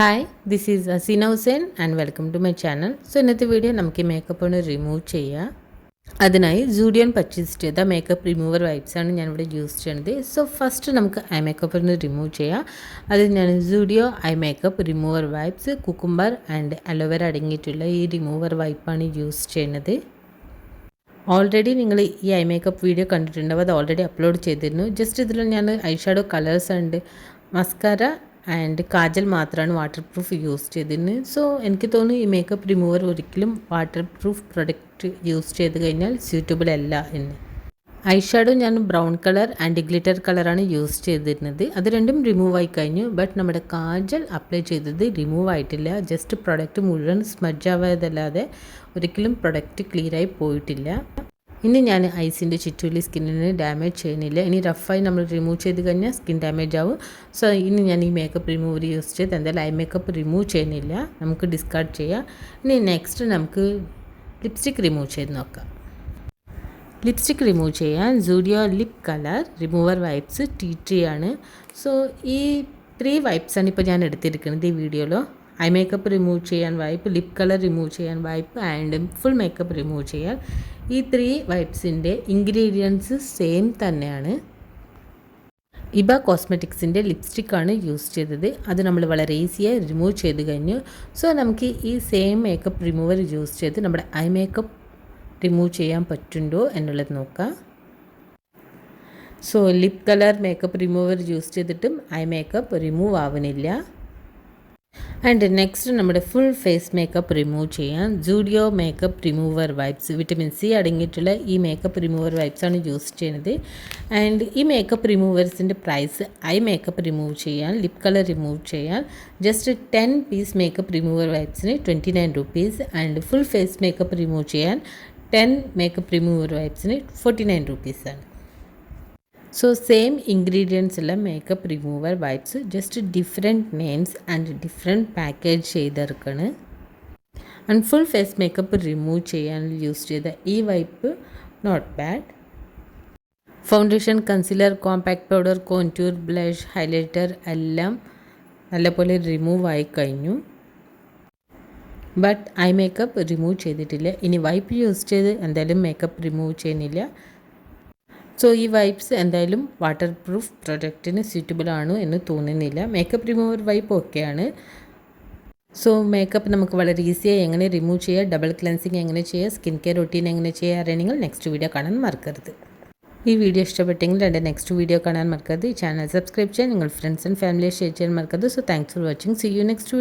Hi this is Aseena Hussain and welcome to my channel. So ഇന്നത്തെ video നമുക്ക് makeup ഒന്ന് remove ചെയ്യാം. അതിനായി സൂഡിയോൻ പർച്ചേസ് ചെയ്ത മേക്കപ്പ് റിമൂവർ വൈപ്സാണ് ഞാനിവിടെ യൂസ് ചെയ്യുന്നത്. സോ ഫസ്റ്റ് നമുക്ക് ഐ മേക്കപ്പ് ഒന്ന് റിമൂവ് ചെയ്യാം. അതിൽ ഞാൻ Zudio eye makeup remover wipes cucumber and aloe vera അടങ്ങിയിട്ടുള്ള ഈ റിമൂവർ വൈപ്പാണ് യൂസ് ചെയ്യുന്നത്. ഓൾറെഡി നിങ്ങൾ ഈ ഐ മേക്കപ്പ് വീഡിയോ കണ്ടിട്ടുണ്ടാവും, അത് ഓൾറെഡി അപ്ലോഡ് ചെയ്തിരുന്നു. ജസ്റ്റ് ഇതിൽ ഞാൻ ഐ ഷാഡോ കളേഴ്സ് ഉണ്ട്, മസ്കാര ആൻഡ് കാജൽ മാത്രമാണ് വാട്ടർ പ്രൂഫ് യൂസ് ചെയ്തിരുന്നത്. സോ എനിക്ക് തോന്നുന്നു ഈ മേക്കപ്പ് റിമൂവർ ഒരിക്കലും വാട്ടർ പ്രൂഫ് പ്രൊഡക്റ്റ് യൂസ് ചെയ്ത് കഴിഞ്ഞാൽ സ്യൂറ്റബിൾ അല്ല എന്ന്. ഐ ഷാഡോ ഞാൻ ബ്രൗൺ കളർ ആൻഡ് ഗ്ലിറ്റർ കളറാണ് യൂസ് ചെയ്തിരുന്നത്. അത് രണ്ടും റിമൂവ് ആയി കഴിഞ്ഞു. ബട്ട് നമ്മുടെ കാജൽ അപ്ലൈ ചെയ്തത് റിമൂവ് ആയിട്ടില്ല. ജസ്റ്റ് പ്രൊഡക്റ്റ് മുഴുവൻ സ്മഡ്ജ് ആവാതല്ലാതെ ഒരിക്കലും പ്രൊഡക്റ്റ് ക്ലിയറായി പോയിട്ടില്ല. ഇനി ഞാൻ ഐസിൻ്റെ ചുറ്റുള്ളി സ്കിന്നിന് ഡാമേജ് ചെയ്യുന്നില്ല. ഇനി റഫായി നമ്മൾ റിമൂവ് ചെയ്ത് കഴിഞ്ഞാൽ സ്കിൻ ഡാമേജ് ആവും. സോ ഇനി ഞാൻ ഈ മേക്കപ്പ് റിമൂവർ യൂസ് ചെയ്ത് എന്തായാലും ഐ മേക്കപ്പ് റിമൂവ് ചെയ്യുന്നില്ല, നമുക്ക് ഡിസ്കാർഡ് ചെയ്യാം. ഇനി നെക്സ്റ്റ് നമുക്ക് ലിപ്സ്റ്റിക് റിമൂവ് ചെയ്ത് നോക്കാം. ലിപ്സ്റ്റിക് റിമൂവ് ചെയ്യാൻ Zudio lip colour remover wipes T3 ആണ്. സോ ഈ 3 വൈപ്സാണ് ഇപ്പോൾ ഞാൻ എടുത്തിരിക്കുന്നത് ഈ വീഡിയോയിൽ. ഐ മേക്കപ്പ് റിമൂവ് ചെയ്യാൻ വൈപ്പ്, ലിപ് കളർ റിമൂവ് ചെയ്യാൻ wipe and full makeup remove ചെയ്യാൻ. ഈ 3 വൈപ്സിൻ്റെ ഇൻഗ്രീഡിയൻസ് സെയിം തന്നെയാണ്. ഇബ കോസ്മെറ്റിക്സിൻ്റെ ലിപ്സ്റ്റിക്കാണ് യൂസ് ചെയ്തത്. അത് നമ്മൾ വളരെ ഈസിയായി റിമൂവ് ചെയ്ത് കഴിഞ്ഞു. സോ നമുക്ക് ഈ സെയിം മേക്കപ്പ് റിമൂവർ യൂസ് ചെയ്ത് നമ്മുടെ ഐ മേക്കപ്പ് റിമൂവ് ചെയ്യാൻ പറ്റുണ്ടോ എന്നുള്ളത് നോക്കാം. So lip colour makeup remover use ചെയ്തിട്ടും ഐ മേക്കപ്പ് റിമൂവ് ആവുന്നില്ല. ആൻഡ് നെക്സ്റ്റ് നമ്മുടെ ഫുൾ ഫേസ് മേക്കപ്പ് റിമൂവ് ചെയ്യാൻ Zudio makeup remover wipes vitamin C അടങ്ങിയിട്ടുള്ള ഈ മേക്കപ്പ് റിമൂവർ വൈപ്സാണ് യൂസ് ചെയ്യുന്നത്. ആൻഡ് ഈ മേക്കപ്പ് റിമൂവേഴ്സിൻ്റെ പ്രൈസ് ഐ മേക്കപ്പ് റിമൂവ് ചെയ്യാൻ, ലിപ് കളർ റിമൂവ് ചെയ്യാൻ ജസ്റ്റ് 10 പീസ് മേക്കപ്പ് റിമൂവർ വൈപ്സിന് 29 rupees and full face makeup remove ചെയ്യാൻ 10 മേക്കപ്പ് റിമൂവർ വൈപ്സിന് 49 rupees ആണ്. സോ സെയിം ഇൻഗ്രീഡിയൻസ് ഉള്ള makeup remover wipes just different names and different package ചെയ്തെടുക്കാണ്. And full face makeup remove ചെയ്യാൻ use ചെയ്ത ഈ wipe not bad. Foundation, concealer, compact powder, contour, blush, highlighter എല്ലാം നല്ലപോലെ remove ആയി കഴിഞ്ഞു. ബട്ട് ഐ മേക്കപ്പ് റിമൂവ് ചെയ്തിട്ടില്ല. ഇനി വൈപ്പ് യൂസ് ചെയ്ത് എന്തായാലും മേക്കപ്പ് റിമൂവ് ചെയ്യുന്നില്ല. സോ ഈ വൈപ്സ് എന്തായാലും വാട്ടർ പ്രൂഫ് പ്രൊഡക്റ്റിന് സ്യൂറ്റബിൾ ആണ് എന്ന് തോന്നുന്നില്ല. മേക്കപ്പ് റിമൂവർ വൈപ്പ് ഓക്കെയാണ്. സോ മേക്കപ്പ് നമുക്ക് വളരെ ഈസിയായി എങ്ങനെ റിമൂവ് ചെയ്യുക, ഡബിൾ ക്ലെൻസിങ് എങ്ങനെ ചെയ്യുക, സ്കിൻ കെയർ റൊട്ടീൻ എങ്ങനെ ചെയ്യുക അറിയണമെങ്കിൽ നെക്സ്റ്റ് വീഡിയോ കാണാൻ മറക്കരുത്. ഈ വീഡിയോ ഇഷ്ടപ്പെട്ടെങ്കിൽ എൻ്റെ നെക്സ്റ്റ് വീഡിയോ കാണാൻ മറക്കരുത്. ഈ ചാനൽ സബ്സ്ക്രൈബ് ചെയ്യാൻ, നിങ്ങൾ ഫ്രണ്ട്സ് ആൻഡ് ഫാമിലിയെ ഷെയർ ചെയ്യാൻ മറക്കരുത്. So thanks for watching. See you next video.